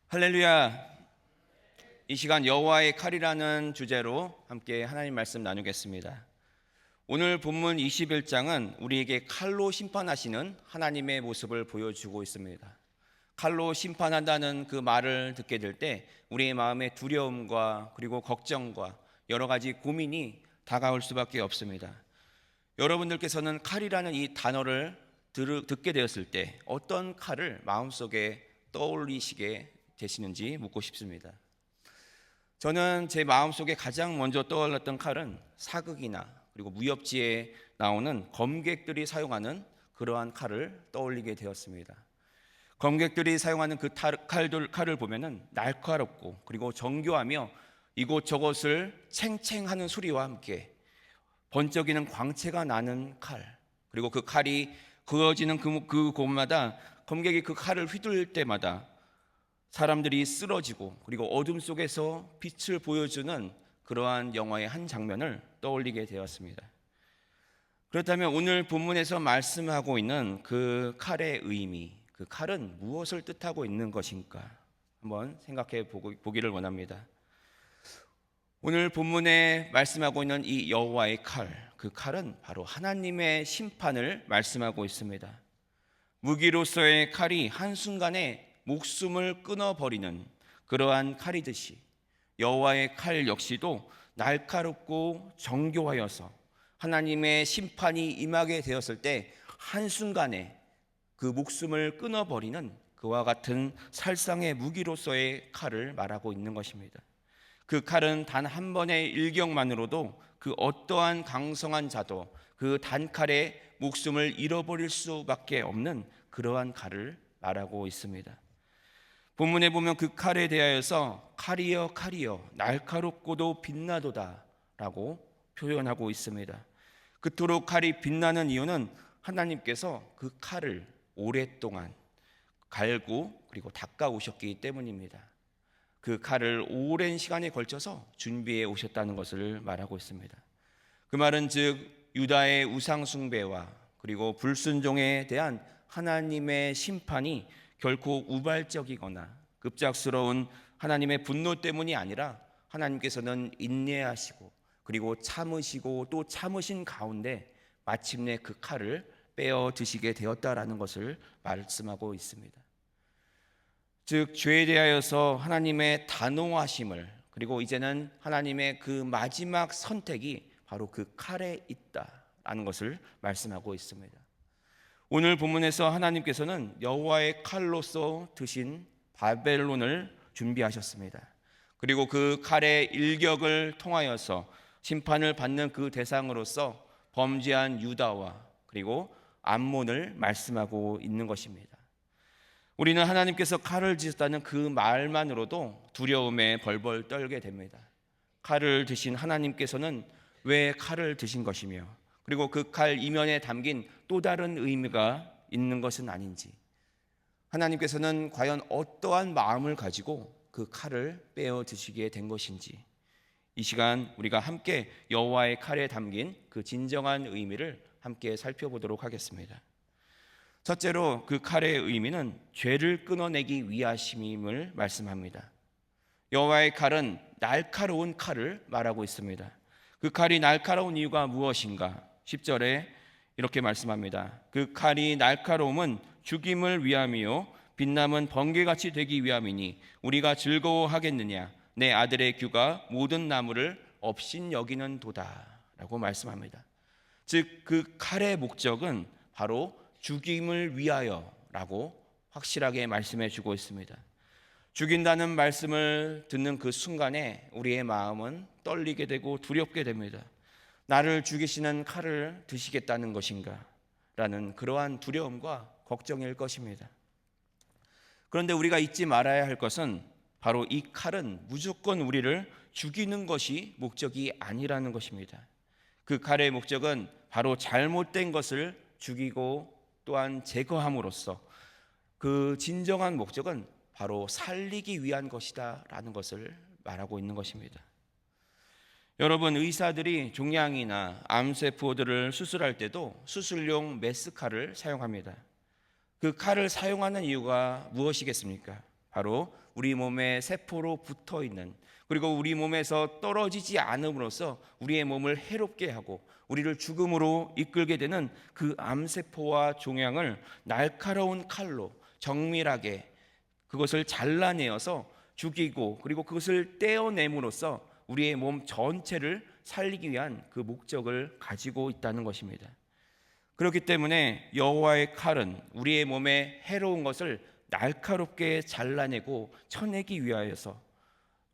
할렐루야. 이 시간 여호와의 칼이라는 주제로 함께 하나님 말씀 나누겠습니다. 오늘 본문 21장은 우리에게 칼로 심판하시는 하나님의 모습을 보여주고 있습니다. 칼로 심판한다는 그 말을 듣게 될 때 우리의 마음에 두려움과 그리고 걱정과 여러 가지 고민이 다가올 수밖에 없습니다. 여러분들께서는 칼이라는 이 단어를 듣게 되었을 때 어떤 칼을 마음속에 떠올리시게 되시는지 묻고 싶습니다. 저는 제 마음속에 가장 먼저 떠올랐던 칼은 사극이나 그리고 무협지에 나오는 검객들이 사용하는 그러한 칼을 떠올리게 되었습니다. 검객들이 사용하는 그 칼을 보면은 날카롭고 그리고 정교하며 이곳저곳을 챙챙하는 소리와 함께 번쩍이는 광채가 나는 칼, 그리고 그 칼이 그어지는 그 곳마다 검객이 그 칼을 휘둘릴 때마다 사람들이 쓰러지고 그리고 어둠 속에서 빛을 보여주는 그러한 영화의 한 장면을 떠올리게 되었습니다. 그렇다면 오늘 본문에서 말씀하고 있는 그 칼의 의미, 그 칼은 무엇을 뜻하고 있는 것인가 한번 생각해 보기를 원합니다. 오늘 본문에 말씀하고 있는 이 여호와의 칼, 그 칼은 바로 하나님의 심판을 말씀하고 있습니다. 무기로서의 칼이 한순간에 목숨을 끊어버리는 그러한 칼이듯이 여호와의 칼 역시도 날카롭고 정교하여서 하나님의 심판이 임하게 되었을 때 한순간에 그 목숨을 끊어버리는 그와 같은 살상의 무기로서의 칼을 말하고 있는 것입니다. 그 칼은 단 한 번의 일격만으로도 그 어떠한 강성한 자도 그 단칼에 목숨을 잃어버릴 수밖에 없는 그러한 칼을 말하고 있습니다. 본문에 보면 그 칼에 대하여서 칼이여 칼이여 날카롭고도 빛나도다 라고 표현하고 있습니다. 그토록 칼이 빛나는 이유는 하나님께서 그 칼을 오랫동안 갈고 그리고 닦아 오셨기 때문입니다. 그 칼을 오랜 시간에 걸쳐서 준비해 오셨다는 것을 말하고 있습니다. 그 말은 즉 유다의 우상 숭배와 그리고 불순종에 대한 하나님의 심판이 결코 우발적이거나 급작스러운 하나님의 분노 때문이 아니라 하나님께서는 인내하시고 그리고 참으시고 또 참으신 가운데 마침내 그 칼을 빼어 드시게 되었다라는 것을 말씀하고 있습니다. 즉 죄에 대하여서 하나님의 단호하심을 그리고 이제는 하나님의 그 마지막 선택이 바로 그 칼에 있다라는 것을 말씀하고 있습니다. 오늘 본문에서 하나님께서는 여호와의 칼로서 드신 바벨론을 준비하셨습니다. 그리고 그 칼의 일격을 통하여서 심판을 받는 그 대상으로서 범죄한 유다와 그리고 암몬을 말씀하고 있는 것입니다. 우리는 하나님께서 칼을 지셨다는 그 말만으로도 두려움에 벌벌 떨게 됩니다. 칼을 드신 하나님께서는 왜 칼을 드신 것이며 그리고 그 칼 이면에 담긴 또 다른 의미가 있는 것은 아닌지, 하나님께서는 과연 어떠한 마음을 가지고 그 칼을 빼어 드시게 된 것인지, 이 시간 우리가 함께 여호와의 칼에 담긴 그 진정한 의미를 함께 살펴보도록 하겠습니다. 첫째로 그 칼의 의미는 죄를 끊어내기 위하심임을 말씀합니다. 여호와의 칼은 날카로운 칼을 말하고 있습니다. 그 칼이 날카로운 이유가 무엇인가? 10절에 이렇게 말씀합니다. 그 칼이 날카로움은 죽임을 위함이요 빛남은 번개같이 되기 위함이니 우리가 즐거워하겠느냐? 내 아들의 규가 모든 나무를 업신여기는 도다 라고 말씀합니다. 즉 그 칼의 목적은 바로 죽임을 위하여라고 확실하게 말씀해 주고 있습니다. 죽인다는 말씀을 듣는 그 순간에 우리의 마음은 떨리게 되고 두렵게 됩니다. 나를 죽이시는 칼을 드시겠다는 것인가? 라는 그러한 두려움과 걱정일 것입니다. 그런데 우리가 잊지 말아야 할 것은 바로 이 칼은 무조건 우리를 죽이는 것이 목적이 아니라는 것입니다. 그 칼의 목적은 바로 잘못된 것을 죽이고 또한 제거함으로써 그 진정한 목적은 바로 살리기 위한 것이다 라는 것을 말하고 있는 것입니다. 여러분, 의사들이 종양이나 암세포들을 수술할 때도 수술용 메스칼을 사용합니다. 그 칼을 사용하는 이유가 무엇이겠습니까? 바로 우리 몸에 세포로 붙어 있는, 그리고 우리 몸에서 떨어지지 않음으로써 우리의 몸을 해롭게 하고 우리를 죽음으로 이끌게 되는 그 암세포와 종양을 날카로운 칼로 정밀하게 그것을 잘라내어서 죽이고, 그리고 그것을 떼어냄으로써 우리의 몸 전체를 살리기 위한 그 목적을 가지고 있다는 것입니다. 그렇기 때문에 여호와의 칼은 우리의 몸에 해로운 것을 날카롭게 잘라내고 쳐내기 위하여서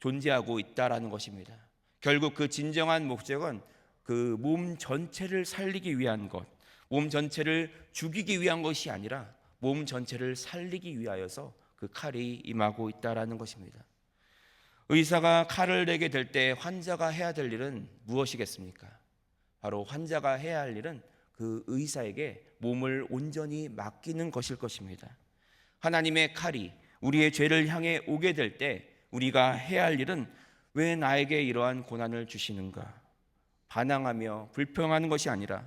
존재하고 있다라는 것입니다. 결국 그 진정한 목적은 그 몸 전체를 살리기 위한 것, 몸 전체를 죽이기 위한 것이 아니라 몸 전체를 살리기 위하여서 그 칼이 임하고 있다라는 것입니다. 의사가 칼을 내게 될 때 환자가 해야 될 일은 무엇이겠습니까? 바로 환자가 해야 할 일은 그 의사에게 몸을 온전히 맡기는 것일 것입니다. 하나님의 칼이 우리의 죄를 향해 오게 될 때 우리가 해야 할 일은 왜 나에게 이러한 고난을 주시는가? 반항하며 불평하는 것이 아니라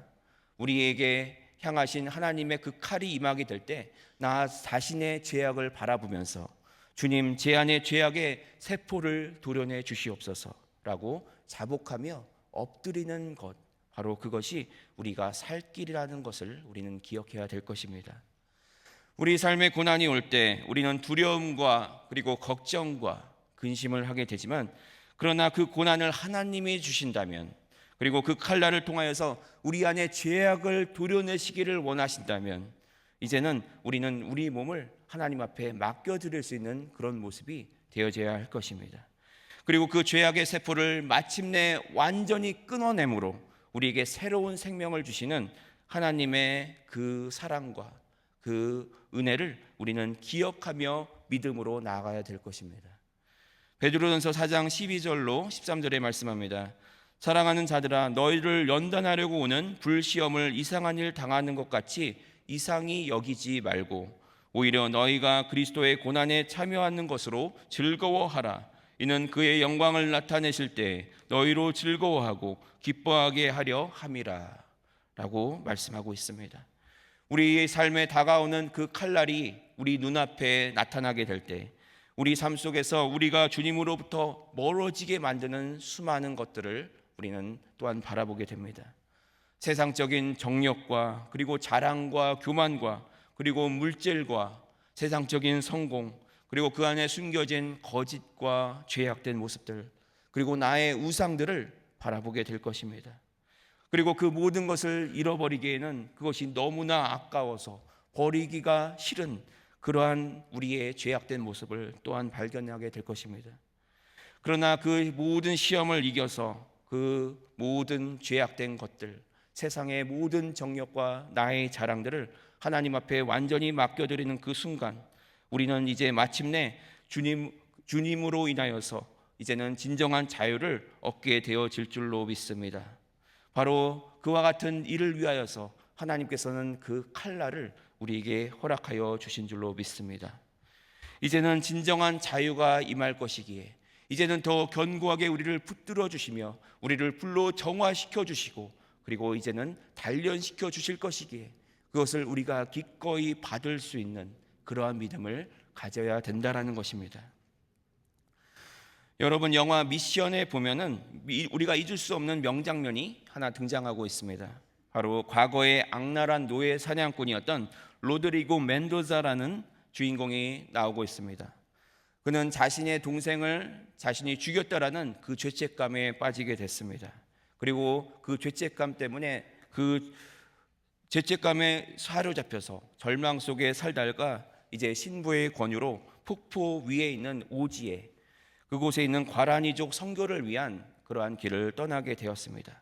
우리에게 향하신 하나님의 그 칼이 임하게 될 때 나 자신의 죄악을 바라보면서 주님, 제 안의 죄악의 세포를 도려내 주시옵소서라고 자복하며 엎드리는 것, 바로 그것이 우리가 살 길이라는 것을 우리는 기억해야 될 것입니다. 우리 삶에 고난이 올 때 우리는 두려움과 그리고 걱정과 근심을 하게 되지만, 그러나 그 고난을 하나님이 주신다면, 그리고 그 칼날을 통하여서 우리 안에 죄악을 도려내시기를 원하신다면, 이제는 우리는 우리 몸을 하나님 앞에 맡겨드릴 수 있는 그런 모습이 되어져야 할 것입니다. 그리고 그 죄악의 세포를 마침내 완전히 끊어내므로 우리에게 새로운 생명을 주시는 하나님의 그 사랑과 그 은혜를 우리는 기억하며 믿음으로 나아가야 될 것입니다. 베드로전서 4장 12절로 13절에 말씀합니다. 사랑하는 자들아, 너희를 연단하려고 오는 불시험을 이상한 일 당하는 것 같이 이상히 여기지 말고 오히려 너희가 그리스도의 고난에 참여하는 것으로 즐거워하라. 이는 그의 영광을 나타내실 때 너희로 즐거워하고 기뻐하게 하려 함이라 라고 말씀하고 있습니다. 우리의 삶에 다가오는 그 칼날이 우리 눈앞에 나타나게 될 때 우리 삶 속에서 우리가 주님으로부터 멀어지게 만드는 수많은 것들을 우리는 또한 바라보게 됩니다. 세상적인 정욕과 그리고 자랑과 교만과 그리고 물질과 세상적인 성공, 그리고 그 안에 숨겨진 거짓과 죄악된 모습들, 그리고 나의 우상들을 바라보게 될 것입니다. 그리고 그 모든 것을 잃어버리기에는 그것이 너무나 아까워서 버리기가 싫은 그러한 우리의 죄악된 모습을 또한 발견하게 될 것입니다. 그러나 그 모든 시험을 이겨서 그 모든 죄악된 것들, 세상의 모든 정욕과 나의 자랑들을 하나님 앞에 완전히 맡겨드리는 그 순간 우리는 이제 마침내 주님으로 인하여서 이제는 진정한 자유를 얻게 되어질 줄로 믿습니다. 바로 그와 같은 일을 위하여서 하나님께서는 그 칼날을 우리에게 허락하여 주신 줄로 믿습니다. 이제는 진정한 자유가 임할 것이기에 이제는 더 견고하게 우리를 붙들어 주시며 우리를 불로 정화시켜 주시고, 그리고 이제는 단련시켜 주실 것이기에 그것을 우리가 기꺼이 받을 수 있는 그러한 믿음을 가져야 된다라는 것입니다. 여러분, 영화 미션에 보면은 우리가 잊을 수 없는 명장면이 하나 등장하고 있습니다. 바로 과거의 악랄한 노예 사냥꾼이었던 로드리고 멘도자라는 주인공이 나오고 있습니다. 그는 자신의 동생을 자신이 죽였다라는 그 죄책감에 빠지게 됐습니다. 그리고 그 죄책감 때문에 그 죄책감에 사로잡혀서 절망 속에 살다가 이제 신부의 권유로 폭포 위에 있는 오지에, 그곳에 있는 과라니족 선교를 위한 그러한 길을 떠나게 되었습니다.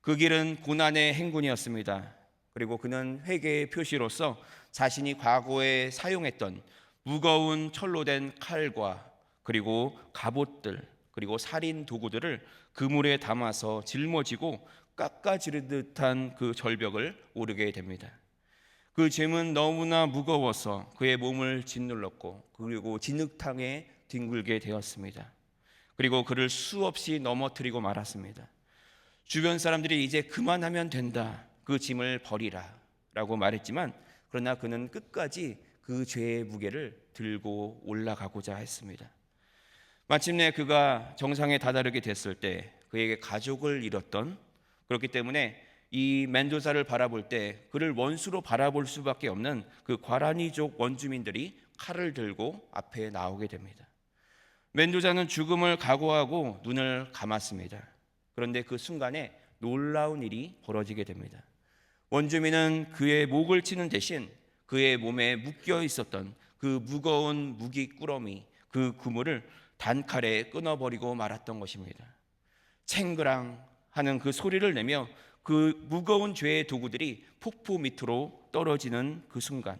그 길은 고난의 행군이었습니다. 그리고 그는 회개의 표시로서 자신이 과거에 사용했던 무거운 철로 된 칼과 그리고 갑옷들, 그리고 살인 도구들을 그물에 담아서 짊어지고 깎아지르 듯한 그 절벽을 오르게 됩니다. 그 짐은 너무나 무거워서 그의 몸을 짓눌렀고, 그리고 진흙탕에 뒹굴게 되었습니다. 그리고 그를 수없이 넘어뜨리고 말았습니다. 주변 사람들이 이제 그만하면 된다, 그 짐을 버리라 라고 말했지만, 그러나 그는 끝까지 그 죄의 무게를 들고 올라가고자 했습니다. 마침내 그가 정상에 다다르게 됐을 때 그에게 가족을 잃었던, 그렇기 때문에 이 멘도자를 바라볼 때 그를 원수로 바라볼 수밖에 없는 그 과라니족 원주민들이 칼을 들고 앞에 나오게 됩니다. 멘도자는 죽음을 각오하고 눈을 감았습니다. 그런데 그 순간에 놀라운 일이 벌어지게 됩니다. 원주민은 그의 목을 치는 대신 그의 몸에 묶여 있었던 그 무거운 무기 꾸러미, 그 그물을 단칼에 끊어버리고 말았던 것입니다. 챙그랑 하는 그 소리를 내며 그 무거운 죄의 도구들이 폭포 밑으로 떨어지는 그 순간,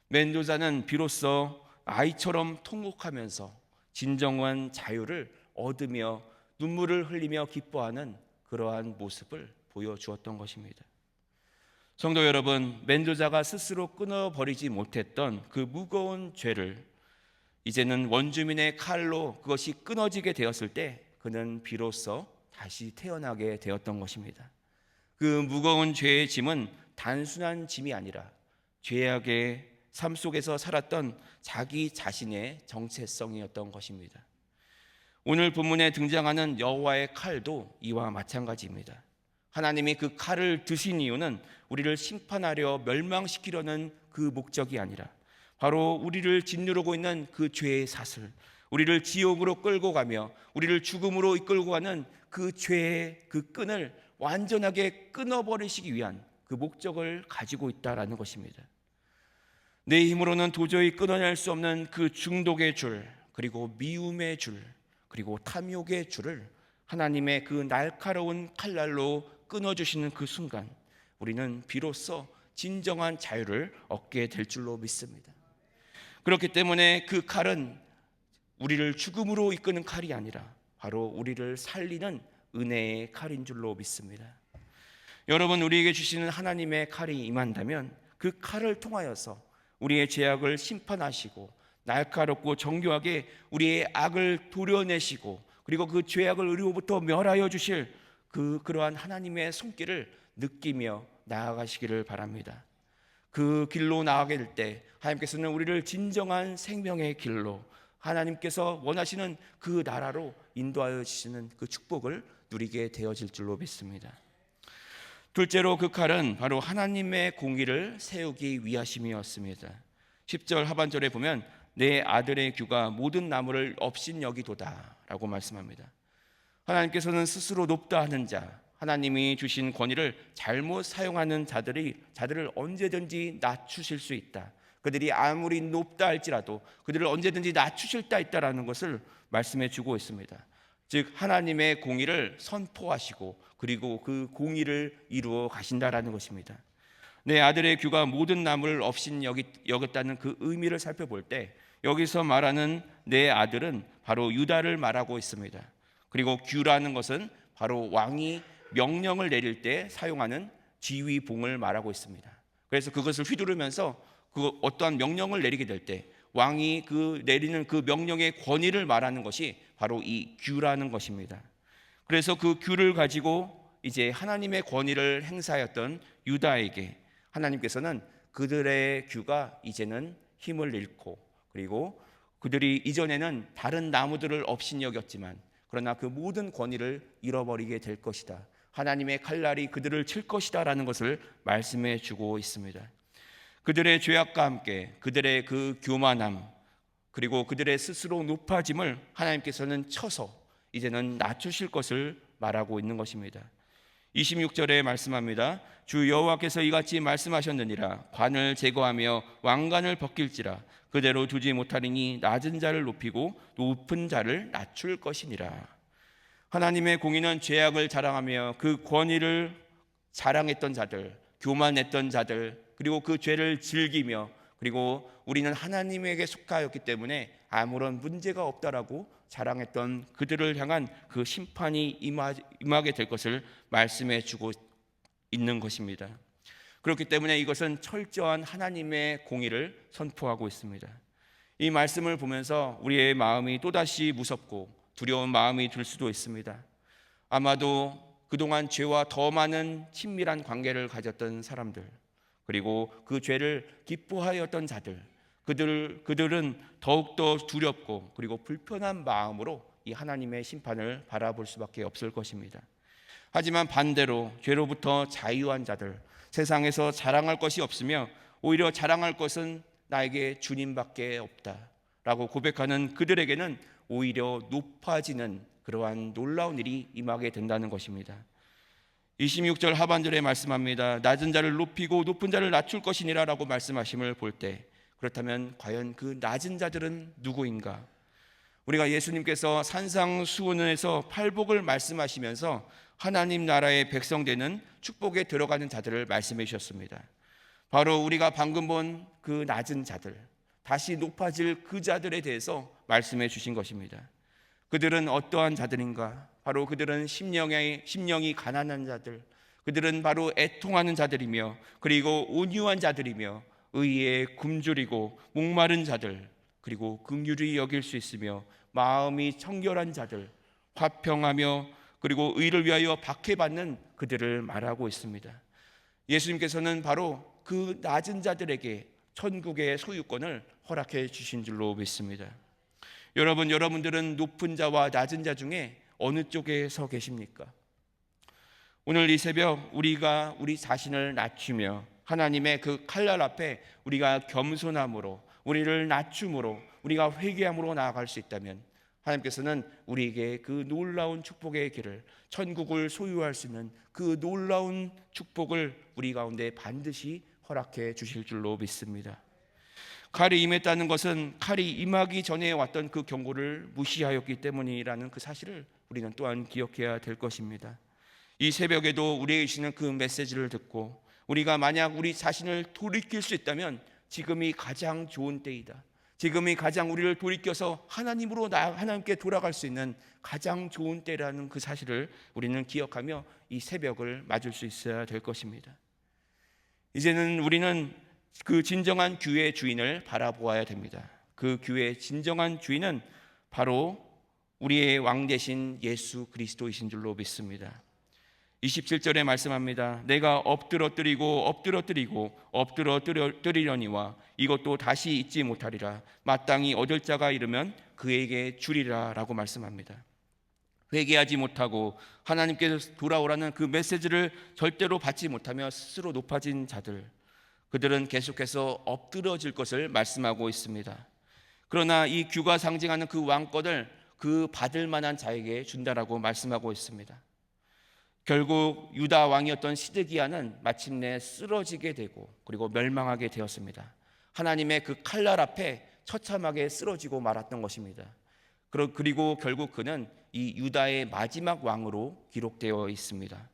멘도자는 비로소 아이처럼 통곡하면서 진정한 자유를 얻으며 눈물을 흘리며 기뻐하는 그러한 모습을 보여주었던 것입니다. 성도 여러분, 멘도자가 스스로 끊어버리지 못했던 그 무거운 죄를 이제는 원주민의 칼로 그것이 끊어지게 되었을 때 그는 비로소 다시 태어나게 되었던 것입니다. 그 무거운 죄의 짐은 단순한 짐이 아니라 죄악의 삶 속에서 살았던 자기 자신의 정체성이었던 것입니다. 오늘 본문에 등장하는 여호와의 칼도 이와 마찬가지입니다. 하나님이 그 칼을 드신 이유는 우리를 심판하려 멸망시키려는 그 목적이 아니라 바로 우리를 짓누르고 있는 그 죄의 사슬, 우리를 지옥으로 끌고 가며 우리를 죽음으로 이끌고 가는 그 죄의 그 끈을 완전하게 끊어버리시기 위한 그 목적을 가지고 있다라는 것입니다. 내 힘으로는 도저히 끊어낼 수 없는 그 중독의 줄, 그리고 미움의 줄, 그리고 탐욕의 줄을 하나님의 그 날카로운 칼날로 끊어주시는 그 순간 우리는 비로소 진정한 자유를 얻게 될 줄로 믿습니다. 그렇기 때문에 그 칼은 우리를 죽음으로 이끄는 칼이 아니라 바로 우리를 살리는 은혜의 칼인 줄로 믿습니다. 여러분, 우리에게 주시는 하나님의 칼이 임한다면 그 칼을 통하여서 우리의 죄악을 심판하시고 날카롭고 정교하게 우리의 악을 도려내시고 그리고 그 죄악을 우리로부터 멸하여 주실 그러한 하나님의 손길을 느끼며 나아가시기를 바랍니다. 그 길로 나아가게 될 때 하나님께서는 우리를 진정한 생명의 길로, 하나님께서 원하시는 그 나라로 인도하여 주시는 그 축복을 누리게 되어질 줄로 믿습니다. 둘째로 그 칼은 바로 하나님의 공의를 세우기 위하심이었습니다. 10절 하반절에 보면 내 아들의 규가 모든 나무를 업신여기도다 라고 말씀합니다. 하나님께서는 스스로 높다 하는 자, 하나님이 주신 권위를 잘못 사용하는 자들을 언제든지 낮추실 수 있다. 그들이 아무리 높다 할지라도 그들을 언제든지 낮추실 수 있다라는 것을 말씀해 주고 있습니다. 즉 하나님의 공의를 선포하시고 그리고 그 공의를 이루어 가신다라는 것입니다. 내 아들의 규가 모든 나무를 업신 여겼다는 그 의미를 살펴볼 때 여기서 말하는 내 아들은 바로 유다를 말하고 있습니다. 그리고 규라는 것은 바로 왕이 명령을 내릴 때 사용하는 지휘봉을 말하고 있습니다. 그래서 그것을 휘두르면서 그 어떠한 명령을 내리게 될 때 왕이 내리는 그 명령의 권위를 말하는 것이 바로 이 규라는 것입니다. 그래서 그 규를 가지고 이제 하나님의 권위를 행사하였던 유다에게 하나님께서는 그들의 규가 이제는 힘을 잃고 그리고 그들이 이전에는 다른 나무들을 업신여겼지만 그러나 그 모든 권위를 잃어버리게 될 것이다. 하나님의 칼날이 그들을 칠 것이다 라는 것을 말씀해 주고 있습니다. 그들의 죄악과 함께 그들의 그 교만함 그리고 그들의 스스로 높아짐을 하나님께서는 쳐서 이제는 낮추실 것을 말하고 있는 것입니다. 26절에 말씀합니다. 주 여호와께서 이같이 말씀하셨느니라. 관을 제거하며 왕관을 벗길지라. 그대로 두지 못하리니 낮은 자를 높이고 높은 자를 낮출 것이니라. 하나님의 공의는 죄악을 자랑하며 그 권위를 자랑했던 자들, 교만했던 자들, 그리고 그 죄를 즐기며 그리고 우리는 하나님에게 속하였기 때문에 아무런 문제가 없다라고 자랑했던 그들을 향한 그 심판이 임하게 될 것을 말씀해 주고 있는 것입니다. 그렇기 때문에 이것은 철저한 하나님의 공의를 선포하고 있습니다. 이 말씀을 보면서 우리의 마음이 또다시 무섭고 두려운 마음이 들 수도 있습니다. 아마도 그동안 죄와 더 많은 친밀한 관계를 가졌던 사람들, 그리고 그 죄를 기뻐하였던 자들, 그들은 더욱더 두렵고 그리고 불편한 마음으로 이 하나님의 심판을 바라볼 수밖에 없을 것입니다. 하지만 반대로 죄로부터 자유한 자들, 세상에서 자랑할 것이 없으며 오히려 자랑할 것은 나에게 주님밖에 없다라고 고백하는 그들에게는 오히려 높아지는 그러한 놀라운 일이 임하게 된다는 것입니다. 26절 하반절에 말씀합니다. 낮은 자를 높이고 높은 자를 낮출 것이니라 라고 말씀하심을 볼 때, 그렇다면 과연 그 낮은 자들은 누구인가? 우리가 예수님께서 산상수훈에서 팔복을 말씀하시면서 하나님 나라의 백성 되는 축복에 들어가는 자들을 말씀해 주셨습니다. 바로 우리가 방금 본 그 낮은 자들, 다시 높아질 그 자들에 대해서 말씀해 주신 것입니다. 그들은 어떠한 자들인가? 바로 그들은 심령이 가난한 자들, 그들은 바로 애통하는 자들이며 그리고 온유한 자들이며 의에 굶주리고 목마른 자들, 그리고 긍휼히 여길 수 있으며 마음이 청결한 자들, 화평하며 그리고 의를 위하여 박해받는 그들을 말하고 있습니다. 예수님께서는 바로 그 낮은 자들에게 천국의 소유권을 허락해 주신 줄로 믿습니다. 여러분들은 높은 자와 낮은 자 중에 어느 쪽에 서 계십니까? 오늘 이 새벽 우리가 우리 자신을 낮추며 하나님의 그 칼날 앞에 우리가 겸손함으로, 우리를 낮춤으로, 우리가 회개함으로 나아갈 수 있다면 하나님께서는 우리에게 그 놀라운 축복의 길을, 천국을 소유할 수 있는 그 놀라운 축복을 우리 가운데 반드시 허락해 주실 줄로 믿습니다. 칼이 임했다는 것은 칼이 임하기 전에 왔던 그 경고를 무시하였기 때문이라는 그 사실을 우리는 또한 기억해야 될 것입니다. 이 새벽에도 우리에게 주시는 그 메시지를 듣고 우리가 만약 우리 자신을 돌이킬 수 있다면 지금이 가장 좋은 때이다. 지금이 가장 우리를 돌이켜서 하나님께 돌아갈 수 있는 가장 좋은 때라는 그 사실을 우리는 기억하며 이 새벽을 맞을 수 있어야 될 것입니다. 이제는 우리는 그 진정한 규의 주인을 바라보아야 됩니다. 그 규의 진정한 주인은 바로 우리의 왕 되신 예수 그리스도이신 줄로 믿습니다. 27절에 말씀합니다. 내가 엎드러뜨리려니와 이것도 다시 잊지 못하리라. 마땅히 얻을 자가 이르면 그에게 주리라 라고 말씀합니다. 회개하지 못하고 하나님께서 돌아오라는 그 메시지를 절대로 받지 못하며 스스로 높아진 자들, 그들은 계속해서 엎드러질 것을 말씀하고 있습니다. 그러나 이 규가 상징하는 그 왕권을 그 받을 만한 자에게 준다라고 말씀하고 있습니다. 결국 유다 왕이었던 시드기야는 마침내 쓰러지게 되고 그리고 멸망하게 되었습니다. 하나님의 그 칼날 앞에 처참하게 쓰러지고 말았던 것입니다. 그리고 결국 그는 이 유다의 마지막 왕으로 기록되어 있습니다.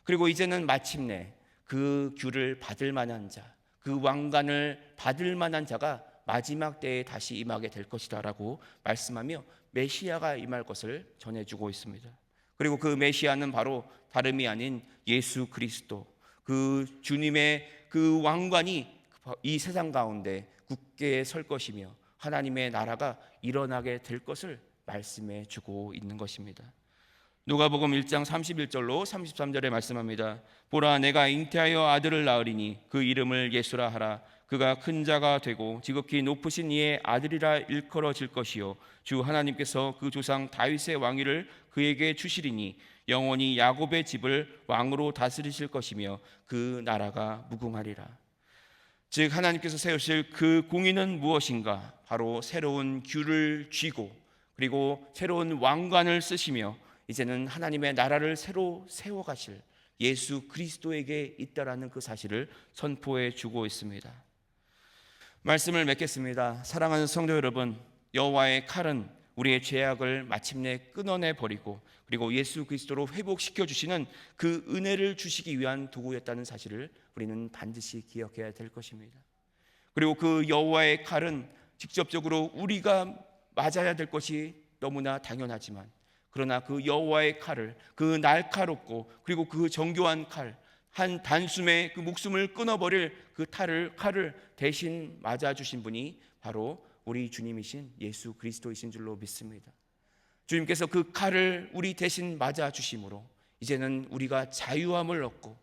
그리고 이제는 마침내 그 규를 받을 만한 자, 그 왕관을 받을 만한 자가 마지막 때에 다시 임하게 될 것이다 라고 말씀하며 메시아가 임할 것을 전해주고 있습니다. 그리고 그 메시아는 바로 다름이 아닌 예수 그리스도, 그 주님의 그 왕관이 이 세상 가운데 굳게 설 것이며 하나님의 나라가 일어나게 될 것을 말씀해 주고 있는 것입니다. 누가복음 1장 31절로 33절에 말씀합니다. 보라, 내가 잉태하여 아들을 낳으리니 그 이름을 예수라 하라. 그가 큰 자가 되고 지극히 높으신 이의 아들이라 일컬어질 것이요 주 하나님께서 그 조상 다윗의 왕위를 그에게 주시리니 영원히 야곱의 집을 왕으로 다스리실 것이며 그 나라가 무궁하리라. 즉 하나님께서 세우실 그 공의는 무엇인가? 바로 새로운 규를 쥐고 그리고 새로운 왕관을 쓰시며 이제는 하나님의 나라를 새로 세워가실 예수 그리스도에게 있다라는 그 사실을 선포해 주고 있습니다. 말씀을 맺겠습니다. 사랑하는 성도 여러분, 여호와의 칼은 우리의 죄악을 마침내 끊어내 버리고 그리고 예수 그리스도로 회복시켜 주시는 그 은혜를 주시기 위한 도구였다는 사실을 우리는 반드시 기억해야 될 것입니다. 그리고 그 여호와의 칼은 직접적으로 우리가 맞아야 될 것이 너무나 당연하지만 그러나 그 여호와의 칼을, 그 날카롭고 그리고 그 정교한 칼, 한 단숨에 그 목숨을 끊어버릴 그 칼을 대신 맞아주신 분이 바로 우리 주님이신 예수 그리스도이신 줄로 믿습니다. 주님께서 그 칼을 우리 대신 맞아주심으로 이제는 우리가 자유함을 얻고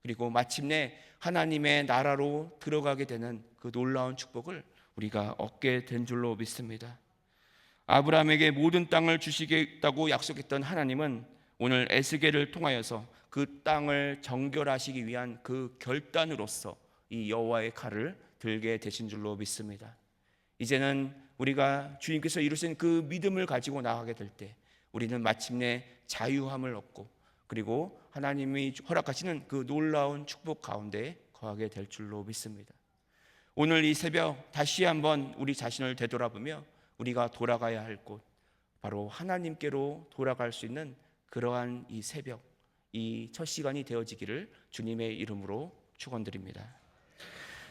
그리고 마침내 하나님의 나라로 들어가게 되는 그 놀라운 축복을 우리가 얻게 된 줄로 믿습니다. 아브라함에게 모든 땅을 주시겠다고 약속했던 하나님은 오늘 에스겔을 통하여서 그 땅을 정결하시기 위한 그 결단으로서 이 여호와의 칼을 들게 되신 줄로 믿습니다. 이제는 우리가 주님께서 이루신 그 믿음을 가지고 나가게 될 때 우리는 마침내 자유함을 얻고 그리고 하나님이 허락하시는 그 놀라운 축복 가운데 거하게 될 줄로 믿습니다. 오늘 이 새벽 다시 한번 우리 자신을 되돌아보며 우리가 돌아가야 할 곳, 바로 하나님께로 돌아갈 수 있는 그러한 이 새벽, 이 첫 시간이 되어지기를 주님의 이름으로 축원드립니다.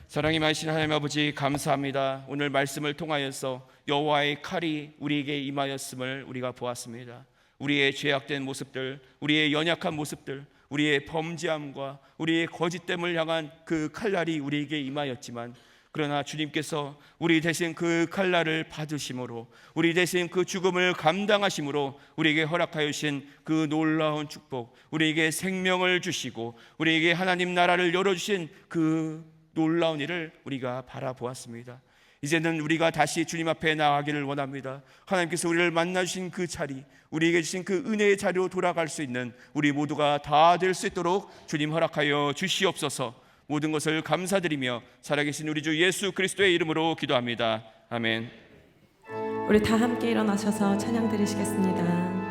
사랑이 많으신 하나님 아버지, 감사합니다. 오늘 말씀을 통하여서 여호와의 칼이 우리에게 임하였음을 우리가 보았습니다. 우리의 죄악된 모습들, 우리의 연약한 모습들, 우리의 범죄함과 우리의 거짓됨을 향한 그 칼날이 우리에게 임하였지만, 그러나 주님께서 우리 대신 그 칼날을 받으심으로, 우리 대신 그 죽음을 감당하심으로 우리에게 허락하여 주신 그 놀라운 축복, 우리에게 생명을 주시고 우리에게 하나님 나라를 열어주신 그 놀라운 일을 우리가 바라보았습니다. 이제는 우리가 다시 주님 앞에 나아가기를 원합니다. 하나님께서 우리를 만나주신 그 자리, 우리에게 주신 그 은혜의 자리로 돌아갈 수 있는 우리 모두가 다 될 수 있도록 주님 허락하여 주시옵소서. 모든 것을 감사드리며 살아계신 우리 주 예수 그리스도의 이름으로 기도합니다. 아멘. 우리 다 함께 일어나셔서 찬양 드리시겠습니다.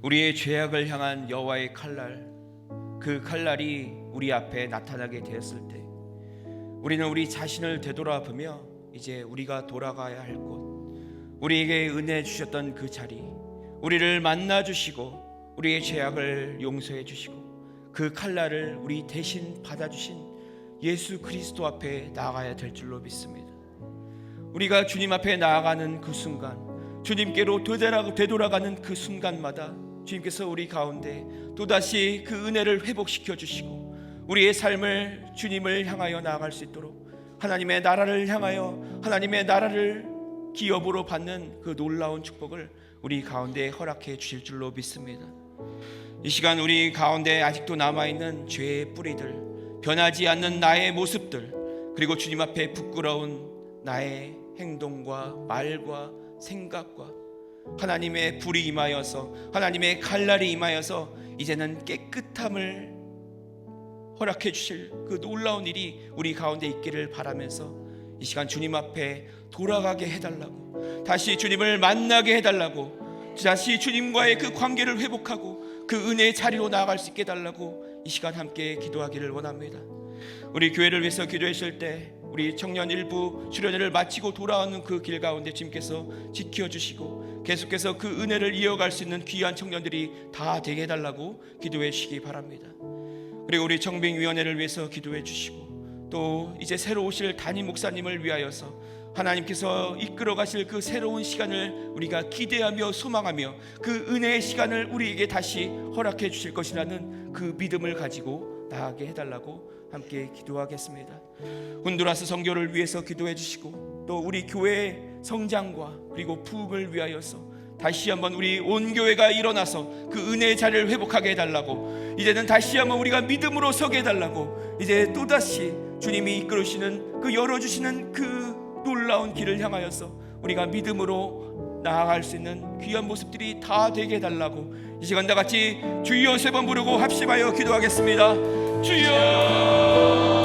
우리의 죄악을 향한 여호와의 칼날, 그 칼날이 우리 앞에 나타나게 되었을 때 우리는 우리 자신을 되돌아보며 이제 우리가 돌아가야 할 곳, 우리에게 은혜 주셨던 그 자리, 우리를 만나 주시고 우리의 죄악을 용서해 주시고 그 칼날을 우리 대신 받아주신 예수 그리스도 앞에 나아가야 될 줄로 믿습니다. 우리가 주님 앞에 나아가는 그 순간, 주님께로 되돌아가는 그 순간마다 주님께서 우리 가운데 또다시 그 은혜를 회복시켜 주시고 우리의 삶을 주님을 향하여 나아갈 수 있도록 하나님의 나라를 향하여 하나님의 나라를 기업으로 받는 그 놀라운 축복을 우리 가운데 허락해 주실 줄로 믿습니다. 이 시간 우리 가운데 아직도 남아있는 죄의 뿌리들, 변하지 않는 나의 모습들, 그리고 주님 앞에 부끄러운 나의 행동과 말과 생각과 하나님의 불이 임하여서 하나님의 칼날이 임하여서 이제는 깨끗함을 허락해 주실 그 놀라운 일이 우리 가운데 있기를 바라면서 이 시간 주님 앞에 돌아가게 해달라고, 다시 주님을 만나게 해달라고, 다시 주님과의 그 관계를 회복하고 그 은혜의 자리로 나아갈 수 있게 해달라고 이 시간 함께 기도하기를 원합니다. 우리 교회를 위해서 기도해 주실 때 우리 청년 일부 수련회를 마치고 돌아오는 그 길 가운데 주님께서 지켜주시고 계속해서 그 은혜를 이어갈 수 있는 귀한 청년들이 다 되게 해달라고 기도해 주시기 바랍니다. 그리고 우리 청빙위원회를 위해서 기도해 주시고 또 이제 새로 오실 담임 목사님을 위하여서 하나님께서 이끌어 가실 그 새로운 시간을 우리가 기대하며 소망하며 그 은혜의 시간을 우리에게 다시 허락해 주실 것이라는 그 믿음을 가지고 나아가게 해달라고 함께 기도하겠습니다. 혼두라스 선교를 위해서 기도해 주시고 또 우리 교회의 성장과 그리고 부흥을 위하여서 다시 한번 우리 온 교회가 일어나서 그 은혜의 자리를 회복하게 해달라고, 이제는 다시 한번 우리가 믿음으로 서게 해달라고, 이제 또다시 주님이 이끌으시는 그 열어주시는 그 놀라운 길을 향하여서 우리가 믿음으로 나아갈 수 있는 귀한 모습들이 다 되게 해달라고 이 시간 다 같이 주여 3번 부르고 합심하여 기도하겠습니다. 주여